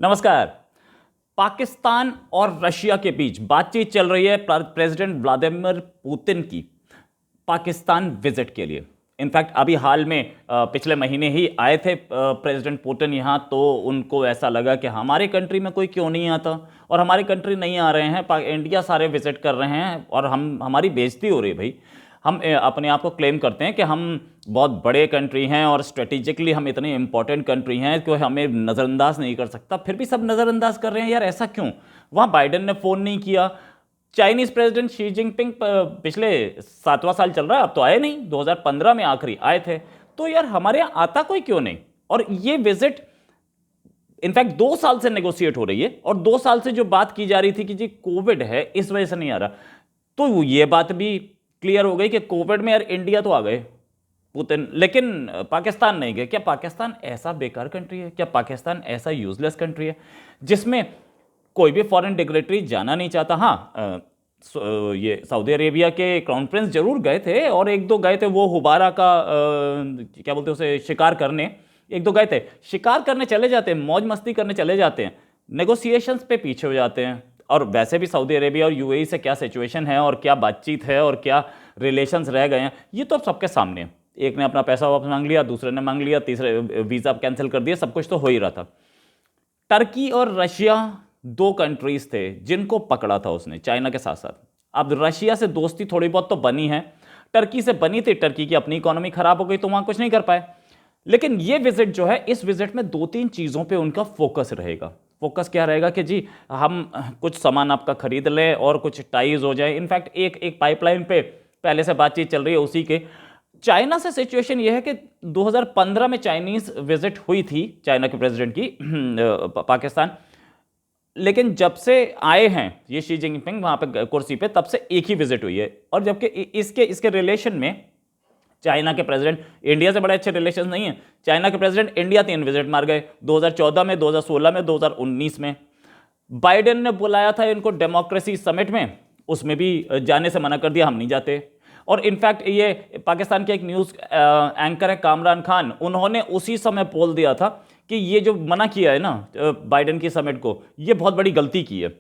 नमस्कार। पाकिस्तान और रशिया के बीच बातचीत चल रही है प्रेसिडेंट व्लादिमीर पुतिन की पाकिस्तान विजिट के लिए। इनफैक्ट अभी हाल में पिछले महीने ही आए थे प्रेसिडेंट पुतिन यहाँ, तो उनको ऐसा लगा कि हमारे कंट्री में कोई क्यों नहीं आता, और हमारी कंट्री नहीं आ रहे हैं, इंडिया सारे विजिट कर रहे हैं और हमारी बेइज्जती हो रही है। भाई, हम अपने आप को क्लेम करते हैं कि हम बहुत बड़े कंट्री हैं और स्ट्रेटेजिकली हम इतने इंपॉर्टेंट कंट्री हैं कि हमें नज़रअंदाज नहीं कर सकता, फिर भी सब नज़रअंदाज कर रहे हैं। यार ऐसा क्यों? वहाँ बाइडेन ने फ़ोन नहीं किया, चाइनीज़ प्रेसिडेंट शी जिनपिंग पिछले 7वां साल चल रहा है, अब तो आए नहीं, 2015 में आखिरी आए थे। तो यार हमारे यहाँ आता कोई क्यों नहीं? और ये विजिट इनफैक्ट 2 साल से नेगोशिएट हो रही है, और 2 साल से जो बात की जा रही थी कि जी कोविड है इस वजह से नहीं आ रहा, तो ये बात भी क्लियर हो गई कि कोविड में यार इंडिया तो आ गए पुतिन, लेकिन पाकिस्तान नहीं गए। क्या पाकिस्तान ऐसा बेकार कंट्री है? क्या पाकिस्तान ऐसा यूजलेस कंट्री है जिसमें कोई भी फॉरेन डिग्नेटरी जाना नहीं चाहता? हाँ, ये सऊदी अरेबिया के क्राउन प्रिंस जरूर गए थे, और एक दो गए थे वो हुबारा का क्या बोलते हैं उसे, शिकार करने। एक दो गए थे, शिकार करने चले जाते हैं, मौज मस्ती करने चले जाते हैं, नेगोशिएशंस पे पीछे हो जाते हैं। और वैसे भी सऊदी अरेबिया और यूएई से क्या सिचुएशन है और क्या बातचीत है और क्या रिलेशंस रह गए हैं, ये तो अब सबके सामने है। एक ने अपना पैसा वापस मांग लिया, दूसरे ने मांग लिया, तीसरे वीज़ा कैंसिल कर दिया, सब कुछ तो हो ही रहा था। टर्की और रशिया 2 कंट्रीज थे जिनको पकड़ा था उसने, चाइना के साथ साथ। अब रशिया से दोस्ती थोड़ी बहुत तो बनी है, टर्की से बनी थी, टर्की की अपनी इकोनॉमी खराब हो गई तो वहां कुछ नहीं कर पाए। लेकिन ये विजिट जो है, इस विजिट में 2-3 चीज़ों पे उनका फोकस रहेगा। फोकस क्या रहेगा कि जी हम कुछ सामान आपका खरीद लें और कुछ टाइज हो जाए। इनफैक्ट एक पाइपलाइन पे पहले से बातचीत चल रही है उसी के। चाइना से सिचुएशन ये है कि 2015 में चाइनीज विजिट हुई थी चाइना के प्रेसिडेंट की पाकिस्तान, लेकिन जब से आए हैं ये शी जिनपिंग वहां पे कुर्सी पे, तब से एक ही विजिट हुई है। और जबकि इसके रिलेशन में चाइना के प्रेसिडेंट, इंडिया से बड़े अच्छे रिलेशन नहीं है। चाइना के प्रेसिडेंट इंडिया 3 विजिट मार गए, 2014 में, 2016 में, 2019 में। बाइडेन ने बुलाया था इनको डेमोक्रेसी समिट में, उसमें भी जाने से मना कर दिया, हम नहीं जाते। और इनफैक्ट ये पाकिस्तान के एक न्यूज़ एंकर है कामरान खान, उन्होंने उसी समय बोल दिया था कि ये जो मना किया है ना बाइडेन की समिट को, ये बहुत बड़ी गलती की है।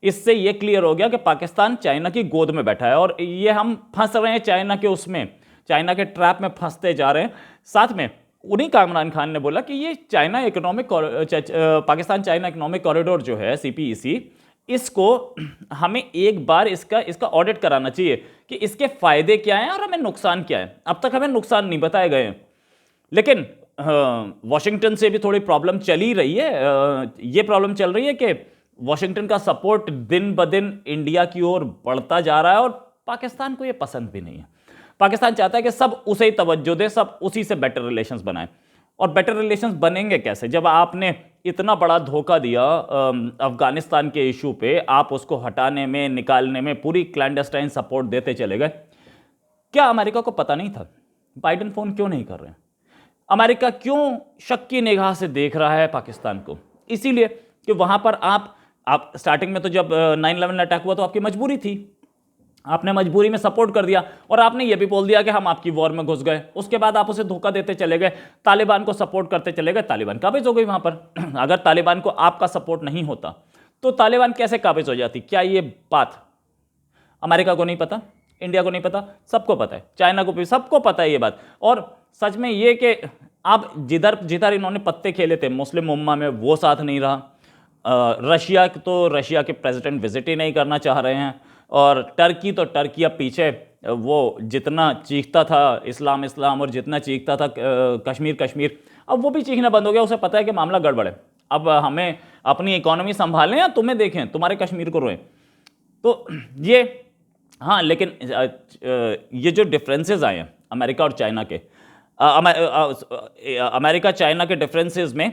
इससे ये क्लियर हो गया कि पाकिस्तान चाइना की गोद में बैठा है, और ये हम फंस रहे हैं चाइना के उसमें, चाइना के ट्रैप में फंसते जा रहे हैं। साथ में उन्हीं कामरान खान ने बोला कि ये China economic Pakistan China economic corridor जो है सीपीईसी, इसको हमें एक बार इसका ऑडिट कराना चाहिए कि इसके फायदे क्या हैं और हमें नुकसान क्या है। अब तक हमें नुकसान नहीं बताए गए हैं, लेकिन वॉशिंगटन से भी थोड़ी प्रॉब्लम चल ही रही है। ये प्रॉब्लम चल रही है कि वॉशिंगटन का सपोर्ट दिन ब दिन इंडिया की ओर बढ़ता जा रहा है, और पाकिस्तान को ये पसंद भी नहीं है। पाकिस्तान चाहता है कि सब उसे ही तवज्जो दे, सब उसी से बेटर रिलेशंस बनाए। और बेटर रिलेशंस बनेंगे कैसे जब आपने इतना बड़ा धोखा दिया अफगानिस्तान के इशू पे, आप उसको हटाने में, निकालने में पूरी क्लैंडस्टाइन सपोर्ट देते चले गए। क्या अमेरिका को पता नहीं था? बाइडेन फोन क्यों नहीं कर रहे हैं? अमेरिका क्यों शक की निगाह से देख रहा है पाकिस्तान को? इसीलिए कि वहां पर आप स्टार्टिंग में तो जब 9/11 अटैक हुआ तो आपकी मजबूरी थी, आपने मजबूरी में सपोर्ट कर दिया, और आपने ये भी बोल दिया कि हम आपकी वॉर में घुस गए। उसके बाद आप उसे धोखा देते चले गए, तालिबान को सपोर्ट करते चले गए, तालिबान काबिज हो गई वहां पर। अगर तालिबान को आपका सपोर्ट नहीं होता तो तालिबान कैसे काबिज हो जाती? क्या ये बात अमेरिका को नहीं पता? इंडिया को नहीं पता? सबको पता है, चाइना को भी सबको पता है ये बात। और सच में ये कि अब जिधर जिधर इन्होंने पत्ते खेले थे मुस्लिम उम्मा में, वो साथ नहीं रहा। रशिया के प्रेसिडेंट विजिट ही नहीं करना चाह रहे हैं, और टर्की अब पीछे, वो जितना चीखता था इस्लाम इस्लाम और जितना चीखता था कश्मीर कश्मीर, अब वो भी चीखना बंद हो गया। उसे पता है कि मामला गड़बड़ है, अब हमें अपनी इकोनॉमी संभालें या तुम्हें देखें, तुम्हारे कश्मीर को रोएं। तो ये, हाँ, लेकिन ये जो डिफरेंसेस आए हैं अमेरिका और चाइना के, अमेरिका चाइना के डिफरेंसेस में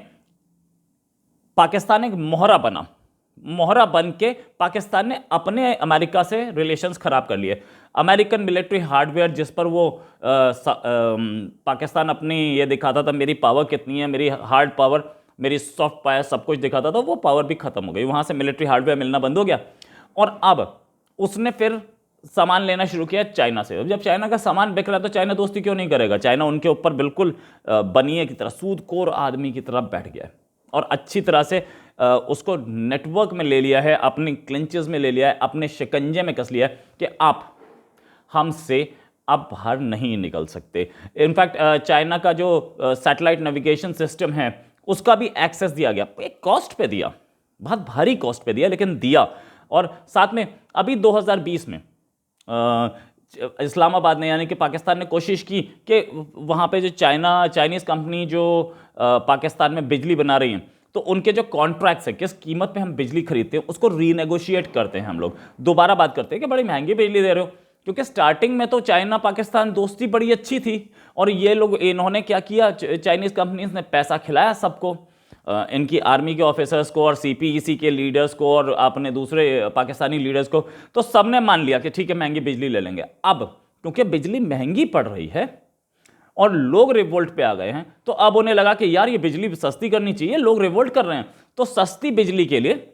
पाकिस्तान एक मोहरा बन के पाकिस्तान ने अपने अमेरिका से रिलेशंस खराब कर लिए। अमेरिकन मिलिट्री हार्डवेयर जिस पर वो पाकिस्तान अपनी ये दिखाता था, मेरी पावर कितनी है, मेरी हार्ड पावर, मेरी सॉफ्ट पावर, सब कुछ दिखाता था, वो पावर भी खत्म हो गई। वहां से मिलिट्री हार्डवेयर मिलना बंद हो गया, और अब उसने फिर सामान लेना शुरू किया चाइना से। जब चाइना का सामान बिक रहा है तो चाइना दोस्ती क्यों नहीं करेगा? चाइना उनके ऊपर बिल्कुल बनिए की तरह, सूदखोर आदमी की तरह बैठ गया है। और अच्छी तरह से उसको नेटवर्क में ले लिया है, अपनी क्लिंचेस में ले लिया है, अपने शिकंजे में कस लिया है कि आप हमसे अब बाहर नहीं निकल सकते। इनफैक्ट चाइना का जो सैटेलाइट नेविगेशन सिस्टम है उसका भी एक्सेस दिया गया, एक कॉस्ट पे दिया, बहुत भारी कॉस्ट पे दिया, लेकिन दिया। और साथ में अभी 2020 में इस्लामाबाद ने यानी कि पाकिस्तान ने कोशिश की कि वहाँ पे जो चाइनीज़ कंपनी जो पाकिस्तान में बिजली बना रही हैं, तो उनके जो कॉन्ट्रैक्ट्स हैं, किस कीमत पे हम बिजली खरीदते हैं, उसको रीनेगोशिएट करते हैं, हम लोग दोबारा बात करते हैं कि बड़ी महंगी बिजली दे रहे हो। क्योंकि स्टार्टिंग में तो चाइना पाकिस्तान दोस्ती बड़ी अच्छी थी, और ये लोग, इन्होंने क्या किया, चाइनीज़ कंपनीज ने पैसा खिलाया सबको, इनकी आर्मी के ऑफिसर्स को और सीपीईसी के लीडर्स को और अपने दूसरे पाकिस्तानी लीडर्स को, तो सबने मान लिया कि ठीक है महंगी बिजली ले लेंगे। अब क्योंकि बिजली महंगी पड़ रही है और लोग रिवोल्ट पे आ गए हैं, तो अब उन्हें लगा कि यार ये बिजली सस्ती करनी चाहिए, लोग रिवोल्ट कर रहे हैं, तो सस्ती बिजली के लिए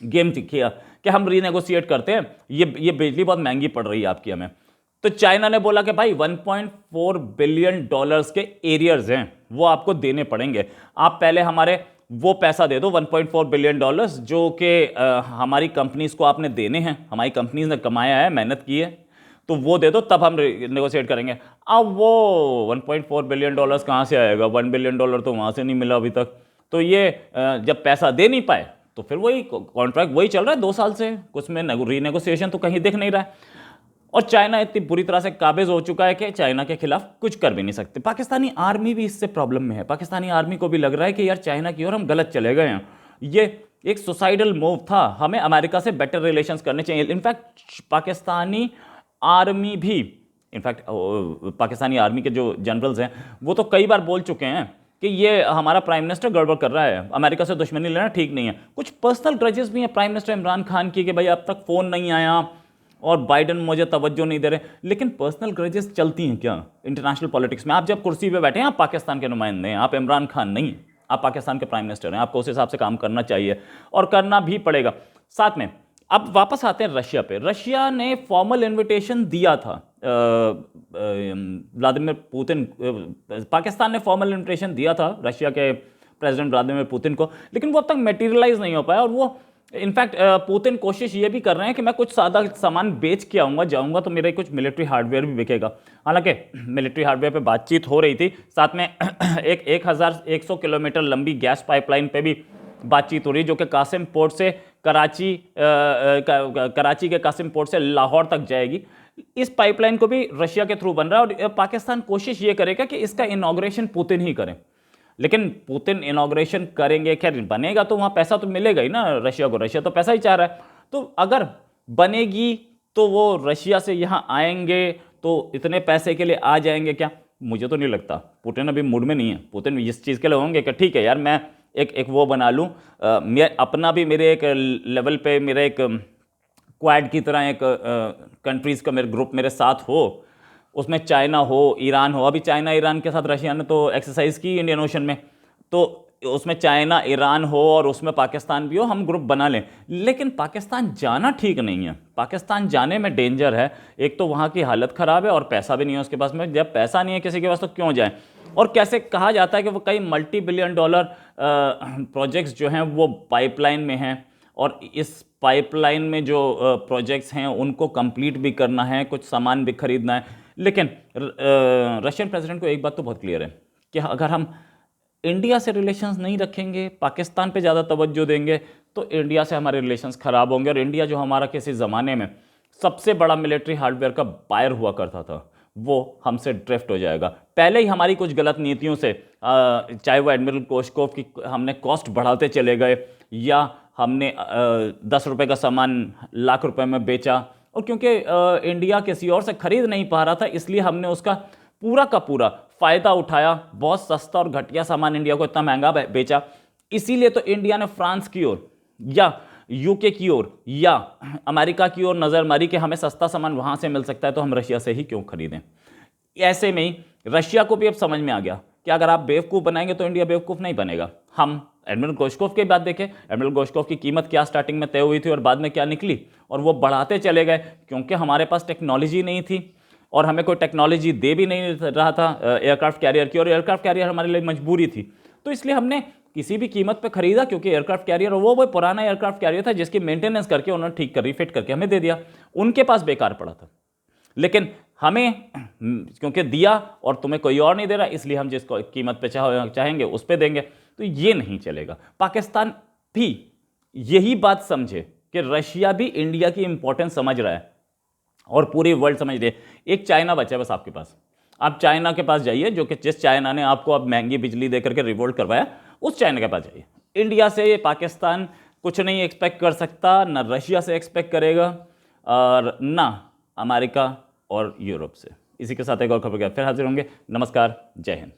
गेम किया कि हम रीनेगोशिएट करते हैं, ये बिजली बहुत महंगी पड़ रही है आपकी हमें। तो चाइना ने बोला कि भाई 1.4 बिलियन डॉलर्स के एरियर्स हैं वो आपको देने पड़ेंगे, आप पहले हमारे वो पैसा दे दो 1.4 बिलियन डॉलर्स जो कि हमारी कंपनीज को आपने देने हैं, हमारी कंपनीज ने कमाया है, मेहनत की है, तो वो दे दो, तब हम नेगोशिएट करेंगे। अब वो 1.4 बिलियन डॉलर्स कहाँ से आएगा, 1 बिलियन डॉलर तो वहाँ से नहीं मिला अभी तक। तो ये जब पैसा दे नहीं पाए तो फिर वही कॉन्ट्रैक्ट वही चल रहा है 2 साल से, कुछ में रीनेगोशिएशन तो कहीं दिख नहीं रहा है। और चाइना इतनी बुरी तरह से काबिज हो चुका है कि चाइना के खिलाफ कुछ कर भी नहीं सकते। पाकिस्तानी आर्मी भी इससे प्रॉब्लम में है, पाकिस्तानी आर्मी को भी लग रहा है कि यार चाइना की ओर हम गलत चले गए हैं, ये एक सुसाइडल मूव था, हमें अमेरिका से बेटर रिलेशंस करने चाहिए। इनफैक्ट पाकिस्तानी आर्मी भी, इनफैक्ट पाकिस्तानी आर्मी के जो जनरल्स हैं वो तो कई बार बोल चुके हैं कि ये हमारा प्राइम मिनिस्टर गड़बड़ कर रहा है, अमेरिका से दुश्मनी लेना ठीक नहीं है। कुछ पर्सनल ग्रजेस भी हैं प्राइम मिनिस्टर इमरान खान की कि भाई अब तक फ़ोन नहीं आया और बाइडन मुझे तवज्जो नहीं दे रहे, लेकिन पर्सनल ग्रजेस चलती हैं क्या इंटरनेशनल पॉलिटिक्स में? आप जब कुर्सी पे बैठे हैं, आप पाकिस्तान के नुमाइंदे हैं, आप इमरान खान नहीं, आप पाकिस्तान के प्राइम मिनिस्टर हैं, आपको उस हिसाब से काम करना चाहिए और करना भी पड़ेगा। साथ में अब वापस आते हैं रशिया पे। रशिया ने फॉर्मल इन्विटेशन दिया था व्लादिमीर पुतिन, पाकिस्तान ने फॉर्मल इन्विटेशन दिया था रशिया के प्रेसिडेंट व्लादिमीर पुतिन को, लेकिन वो अब तक मटेरियलाइज नहीं हो पाया। और वो इनफैक्ट पुतिन कोशिश ये भी कर रहे हैं कि मैं कुछ सादा सामान बेच के जाऊंगा तो मेरा कुछ मिलिट्री हार्डवेयर भी बिकेगा। हालांकि मिलिट्री हार्डवेयर पे बातचीत हो रही थी, साथ में एक 1100 किलोमीटर लंबी गैस पाइपलाइन पे भी बातचीत हो रही, जो कि कासिम पोर्ट से कराची के कासिम पोर्ट से लाहौर तक जाएगी। इस पाइपलाइन को भी रशिया के थ्रू बन रहा है और पाकिस्तान कोशिश ये करेगा कि इसका इनॉग्रेशन पुतिन ही करें। लेकिन पुतिन इनॉग्रेशन करेंगे, खैर बनेगा तो वहाँ पैसा तो मिलेगा ही ना रशिया को, रशिया तो पैसा ही चाह रहा है। तो अगर बनेगी तो वो रशिया से यहाँ आएंगे तो इतने पैसे के लिए आ जाएंगे क्या? मुझे तो नहीं लगता। पुतिन अभी मूड में नहीं है। पुतिन इस चीज़ के लिए होंगे कि ठीक है यार, मैं एक वो बना लूँ, मैं अपना भी मेरे एक लेवल पे मेरा एक क्वाड की तरह एक कंट्रीज़ का मेरे ग्रुप मेरे साथ हो, उसमें चाइना हो, ईरान हो। अभी चाइना ईरान के साथ रशिया ने तो एक्सरसाइज की इंडियन ओशन में, तो उसमें चाइना ईरान हो और उसमें पाकिस्तान भी हो, हम ग्रुप बना लें। लेकिन पाकिस्तान जाना ठीक नहीं है, पाकिस्तान जाने में डेंजर है। एक तो वहाँ की हालत ख़राब है और पैसा भी नहीं है उसके पास में। जब पैसा नहीं है किसी के पास तो क्यों जाए? और कैसे कहा जाता है कि वो कई मल्टी बिलियन डॉलर प्रोजेक्ट्स जो हैं वो पाइपलाइन में हैं, और इस पाइपलाइन में जो प्रोजेक्ट्स हैं उनको कंप्लीट भी करना है, कुछ सामान भी खरीदना है। लेकिन रशियन प्रेसिडेंट को एक बात तो बहुत क्लियर है कि अगर हम इंडिया से रिलेशंस नहीं रखेंगे, पाकिस्तान पे ज़्यादा तवज्जो देंगे, तो इंडिया से हमारे रिलेशंस ख़राब होंगे। और इंडिया जो हमारा किसी ज़माने में सबसे बड़ा मिलिट्री हार्डवेयर का बायर हुआ करता था, वो हमसे ड्रिफ्ट हो जाएगा। पहले ही हमारी कुछ गलत नीतियों से, चाहे वो एडमिरल कोशकोव की हमने कॉस्ट बढ़ाते चले गए, या हमने 10 रुपये का सामान लाख रुपए में बेचा, और क्योंकि इंडिया किसी और से खरीद नहीं पा रहा था, इसलिए हमने उसका पूरा का पूरा फ़ायदा उठाया, बहुत सस्ता और घटिया सामान इंडिया को इतना महंगा बेचा। इसीलिए तो इंडिया ने फ्रांस की ओर या यूके की ओर या अमेरिका की ओर नज़र मारी कि हमें सस्ता सामान वहाँ से मिल सकता है, तो हम रशिया से ही क्यों खरीदें। ऐसे में ही रशिया को भी अब समझ में आ गया कि अगर आप बेवकूफ़ बनाएंगे तो इंडिया बेवकूफ़ नहीं बनेगा। हम एडमिरल गोशकोव की बात देखें, एडमिरल गोशकोव की कीमत क्या स्टार्टिंग में तय हुई थी और बाद में क्या निकली, और वो बढ़ाते चले गए क्योंकि हमारे पास टेक्नोलॉजी नहीं थी और हमें कोई टेक्नोलॉजी दे भी नहीं रहा था एयरक्राफ्ट कैरियर की, और एयरक्राफ्ट कैरियर हमारे लिए मजबूरी थी। तो इसलिए हमने किसी भी कीमत पे खरीदा, क्योंकि एयरक्राफ्ट कैरियर वो पुराना एयरक्राफ्ट कैरियर था जिसकी मेंटेनेंस करके उन्होंने ठीक कर रिफिट करके हमें दे दिया, उनके पास बेकार पड़ा था। लेकिन हमें क्योंकि दिया और तुम्हें कोई और नहीं दे रहा, इसलिए हम जिस कीमत पे चाहेंगे उस पे देंगे, तो ये नहीं चलेगा। पाकिस्तान भी यही बात समझे कि रशिया भी इंडिया की इंपॉर्टेंस समझ रहा है और पूरी वर्ल्ड समझ रही है। एक चाइना बचा है बस आपके पास, आप चाइना के पास जाइए, जो कि जिस चाइना ने आपको अब महंगी बिजली देकर के रिवोल्ट करवाया, उस चाइना के पास जाइए। इंडिया से पाकिस्तान कुछ नहीं एक्सपेक्ट कर सकता, ना रशिया से एक्सपेक्ट करेगा और ना अमेरिका और यूरोप से। इसी के साथ एक और खबर के फिर हाजिर होंगे। नमस्कार, जय हिंद।